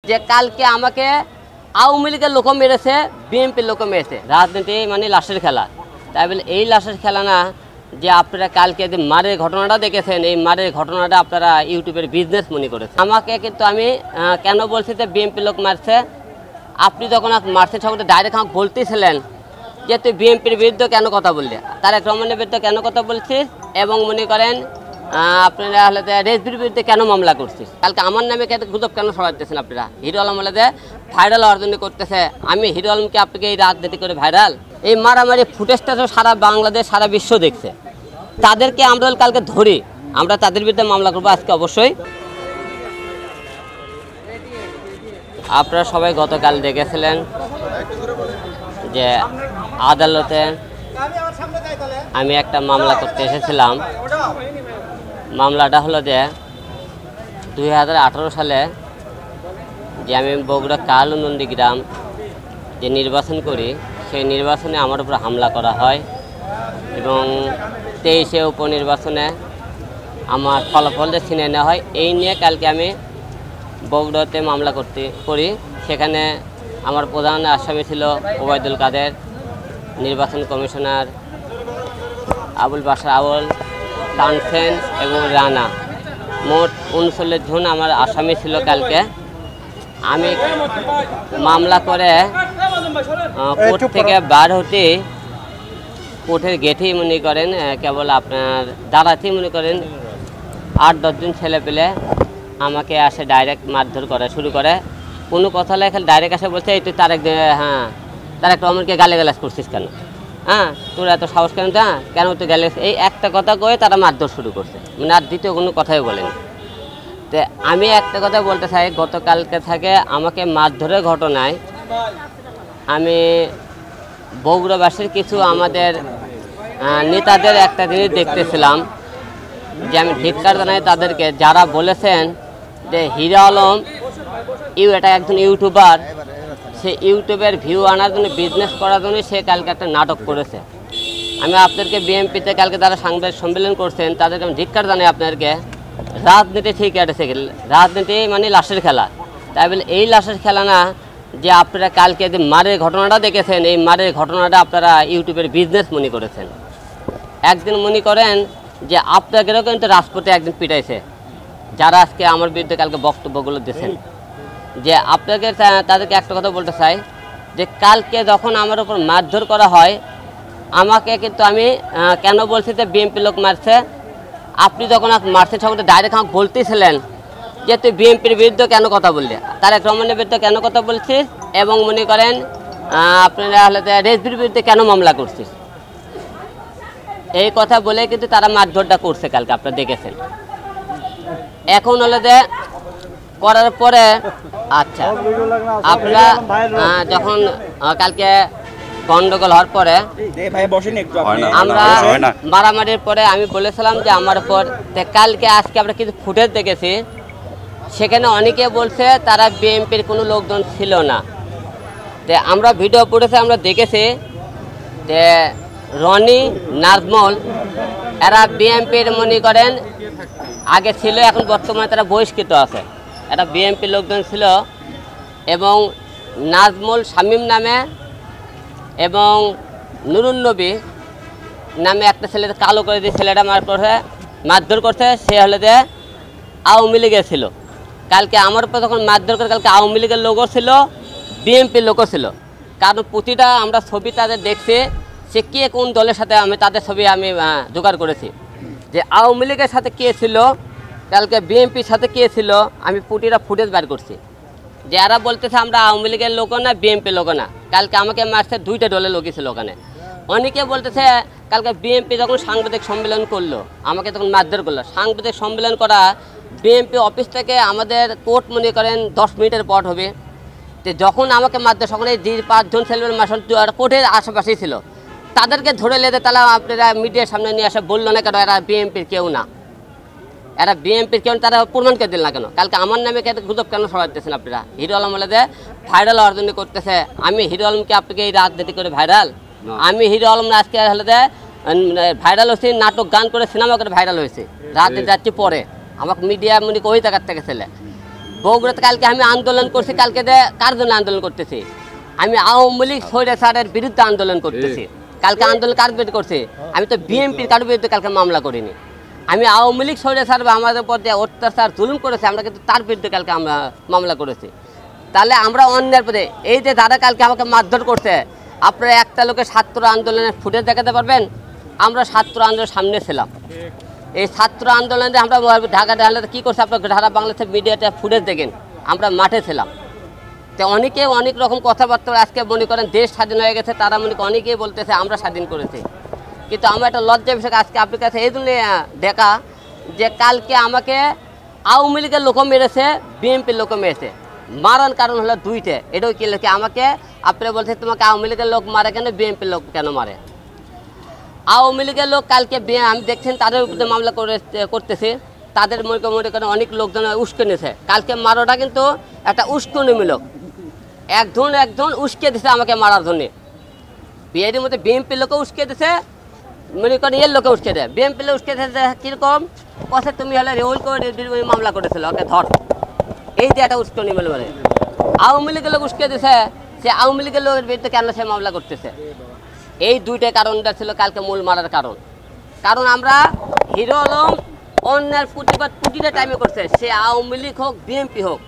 যে কালকে আমাকে আওয়ামী লীগের লোক মেরেছে, বিএনপির লোক মেরেছে। রাজনীতি মানে লাশের খেলা। তাই বলে এই লাশের খেলা না যে আপনারা কালকে যে মারের ঘটনাটা দেখেছেন, এই মারের ঘটনাটা আপনারা ইউটিউবের বিজনেস মনে করেছেন। আমাকে কিন্তু আমি কেন বলছি যে বিএনপির লোক মারছে, আপনি যখন মারছে সম্বন্ধে ডাইরেক্ট আমাকে বলতেছিলেন যে তুই বিএনপির বিরুদ্ধে কেন কথা বললি, তারেক রহমানের বিরুদ্ধে কেন কথা বলছিস, এবং মনে করেন আপনারা হলে রেজবির বিরুদ্ধে কেন মামলা করছিস। কালকে আমার নামে গুজব কেন ছড়াতেছেন আপনারা? হিরো আলম হলে ভাইরাল হওয়ার জন্য করতেছে। আমি হিরো আলমকে আপনাকে এই রাজনীতি করে ভাইরাল, এই মারামারি ফুটেজটা তো সারা বাংলাদেশ সারা বিশ্ব দেখছে। তাদেরকে আমরা কালকে ধরি, আমরা তাদের বিরুদ্ধে মামলা করবো আজকে অবশ্যই। আপনারা সবাই গতকাল দেখেছিলেন যে আদালতে আমি একটা মামলা করতে এসেছিলাম। মামলাটা হলো যে 2018 সালে যে আমি বগুড়া কালু নন্দীগ্রাম যে নির্বাচন করি, সেই নির্বাচনে আমার উপর হামলা করা হয় এবং 23-এ উপনির্বাচনে আমার ফলাফল ছিনিয়ে নেওয়া হয়। এই নিয়ে কালকে আমি বগুড়াতে মামলা করি। সেখানে আমার প্রধান আসামি ছিল ওবায়দুল কাদের, নির্বাচন কমিশনার আবুল বাশার আউল, তানসেন এবং রানা। মোট 39 জন আমার আসামি ছিল। কালকে আমি মামলা করে কোর্ট থেকে বার হতে কোর্টের গেটেই মনে করেন কেবল আপনার দাঁড়াতেই মনে করেন 8-10 জন ছেলে পেলে আমাকে আসে ডাইরেক্ট মারধর করা শুরু করে। কোনো কথা লেখা ডাইরেক্ট আসে বলছে এই তুই তারেক রহমানকে গালিগালাজ করছিস কেন, তোর এত সাহস কেন, কেন তুই গালি, এই একটা কথা কয়ে তারা মারধর শুরু করছে, মানে আর দ্বিতীয় কোনো কথাই বলেনি। তো আমি একটা কথা বলতে চাই, গতকালকে থেকে আমাকে মারধরের ঘটনায় আমি বগুড়াবাসীর কিছু আমাদের নেতাদের একটা জিনিস দেখতেছিলাম যে আমি ধিক্কার জানাই তাদেরকে, যারা বলেছেন যে হিরো আলম এটা একজন ইউটিউবার, সে ইউটিউবের ভিউ আনার জন্য, বিজনেস করার জন্য সে কালকে একটা নাটক করেছে। আমি আপনাদেরকে বিএনপিতে কালকে যারা সাংবাদিক সম্মেলন করছেন তাদেরকে আমি ধিক্কার জানাই আপনাদেরকে। রাজনীতি ঠিক আছে, রাজনীতি মানে লাশের খেলা। তাই বলে এই লাশের খেলা না যে আপনারা কালকে যে মারের ঘটনাটা দেখেছেন, এই মারের ঘটনাটা আপনারা ইউটিউবের বিজনেস মনে করেছেন। একদিন মনে করেন যে আপনাদেরও কিন্তু রাজপথে একদিন পিটাইছে যারা আজকে আমার বিরুদ্ধে কালকে বক্তব্যগুলো দিয়েছেন। যে আপনাকে তাদেরকে একটা কথা বলতে চাই যে কালকে যখন আমার উপর মারধর করা হয়, আমাকে কিন্তু আমি কেন বলছি যে বিএনপি লোক মারছে, আপনি যখন মারছে সম্বন্ধে ডাইরেক্ট আমাকে বলতেছিলেন যে তুই বিএনপির বিরুদ্ধে কেন কথা বললি, তারেক রহমানের বিরুদ্ধে কেন কথা বলছিস, এবং মনে করেন আপনারা হলে রেজবির বিরুদ্ধে কেন মামলা করছিস। এই কথা বলে কিন্তু তারা মারধরটা করছে কালকে, আপনারা দেখেছেন। এখন হলে যে করার পরে আচ্ছা আপনারা যখন কালকে গন্ডগোল হওয়ার পরে আমরা মারামারির পরে আমি বলেছিলাম যে আমার উপর কালকে আজকে আমরা কিছু ফুটেজ দেখেছি, সেখানে অনেকে বলছে তারা বিএনপির কোনো লোকজন ছিল না। তো আমরা ভিডিও ফুটেজে আমরা দেখেছি যে রনি, নাজমল এরা বিএনপির মনে করেন আগে ছিল, এখন বর্তমানে তারা বহিষ্কৃত আছে। এটা বিএনপির লোকজন ছিল এবং নাজমুল শামীম নামে এবং নুরুন নবী নামে একটা ছেলে কালো করে দিয়ে ছেলেটা মারধর করছে, সে হলে যে আওয়ামী লীগের ছিল। কালকে আমার উপর যখন মারধর করে কালকে আওয়ামী লীগের লোকও ছিল, বিএনপির লোকও ছিল। কারণ প্রতিটা আমরা ছবি তাদের দেখছি, সে কে কোন দলের সাথে আমি তাদের ছবি আমি জোগাড় করেছি যে আওয়ামী লীগের সাথে কে ছিল, কালকে বিএনপির সাথে কে ছিল, আমি প্রতিটা ফুটেজ বার করছি। যারা বলতেছে আমরা আওয়ামী লীগের লোকও না, বিএনপির লোকও না, কালকে আমাকে মারছে দুইটা দলের লোকই ছিল ওখানে। অনেকে বলতেছে কালকে বিএনপি যখন সাংবাদিক সম্মেলন করলো আমাকে তখন মারধর করলো। সাংবাদিক সম্মেলন করা বিএনপি অফিস থেকে আমাদের কোর্ট মনে করেন 10 মিনিটের পর হবে। তো যখন আমাকে মারধর তখন এই 5 জন ছেলেমেয়ের মাসল কোর্টের আশেপাশেই ছিল, তাদেরকে ধরে লেদে তাহলে আপনারা মিডিয়ার সামনে নিয়ে আসে বললো না কেন এরা বিএনপির কেউ না, এরা বিএনপির কেউ, তারা প্রমাণকে দিল না কেন? কালকে আমার নামে গুজব কেন ছড়াতেছেন আপনারা? হিরো আলম হলে ভাইরাল হওয়ার জন্য করতেছে। আমি হিরো আলমকে আপনাকে এই রাজনীতি করে ভাইরাল, আমি হিরো আলম না আজকে হলে ভাইরাল হয়েছি, নাটক গান করে সিনেমা করে ভাইরাল হয়েছে, রাজনীতি যাচ্ছি পরে আমাকে মিডিয়া মনে ওই জায়গার থেকে ছেলে। বগুড়াতে কালকে আমি আন্দোলন করছি, কালকে কার জন্য আন্দোলন করতেছি? আমি আওয়ামী লীগ স্বৈরাচারের বিরুদ্ধে আন্দোলন করতেছি। কালকে আন্দোলন কার বিরুদ্ধে করছে? আমি তো বিএনপির কারোর বিরুদ্ধে কালকে মামলা করিনি। আমি আওয়ামী লীগ স্বৈরাচার আমাদের উপর যে অত্যাচার জুলুম করেছে, আমরা কিন্তু তার বিরুদ্ধে কালকে আমরা মামলা করেছি। তাহলে আমরা অন্যের পরে এই যে যারা কালকে আমাকে মারধর করছে, আপনারা একটা লোকের ছাত্র আন্দোলনের ফুটেজ দেখাতে পারবেন? আমরা ছাত্র আন্দোলনের সামনে ছিলাম। এই ছাত্র আন্দোলনে আমরা ঢাকা কী করছে, আপনার ঢাকা বাংলাদেশের মিডিয়াতে ফুটেজ দেখেন, আমরা মাঠে ছিলাম। তো অনেকে অনেক রকম কথাবার্তা আজকে মনে করেন দেশ স্বাধীন হয়ে গেছে, তারা মনে করেন অনেকেই বলতেছে আমরা স্বাধীন করেছি। কিন্তু আমার একটা লজ্জা বিষয় আজকে আপনার কাছে এই জন্য দেখা যে কালকে আমাকে আওয়ামী লীগের লোকও মেরেছে, বিএনপির লোকও মেরেছে। মারার কারণ হলো দুইটা। এটাও কি আমাকে আপনারা বলছে তোমাকে আওয়ামী লীগের লোক মারে কেন, বিএনপির লোক কেন মারে? আওয়ামী লীগের লোক কালকে আমি দেখছেন তাদের উপরে মামলা করতেছে, তাদের মনে করেন অনেক লোকজন উস্কানিছে। কালকে মারাটা কিন্তু একটা উস্কানিমূলক, একজন উস্কে দিছে আমাকে মারার জন্যে। বিয়ের মধ্যে বিএনপির লোকও উস্কে দিছে, মনে করেন এর লোকে উস্কে দেয়। বিএনপির লোক উস্কে দিয়েছে কীরকম কথা, তুমি হলে রেউল করে মামলা করেছিল, ওকে ধর। এই যে একটা উস্কানিমূলক বলে আওয়ামী লীগের লোক উস্কে দিছে, সে আওয়ামী লীগের লোকের বিরুদ্ধে কেন সে মামলা করতেছে? এই দুইটা কারণটা ছিল কালকে মূল মারার কারণ। কারণ আমরা হিরো আলম অন্যের প্রতিবাদ প্রতিটা টাইমে করছে, সে আওয়ামী লীগ হোক বিএনপি হোক,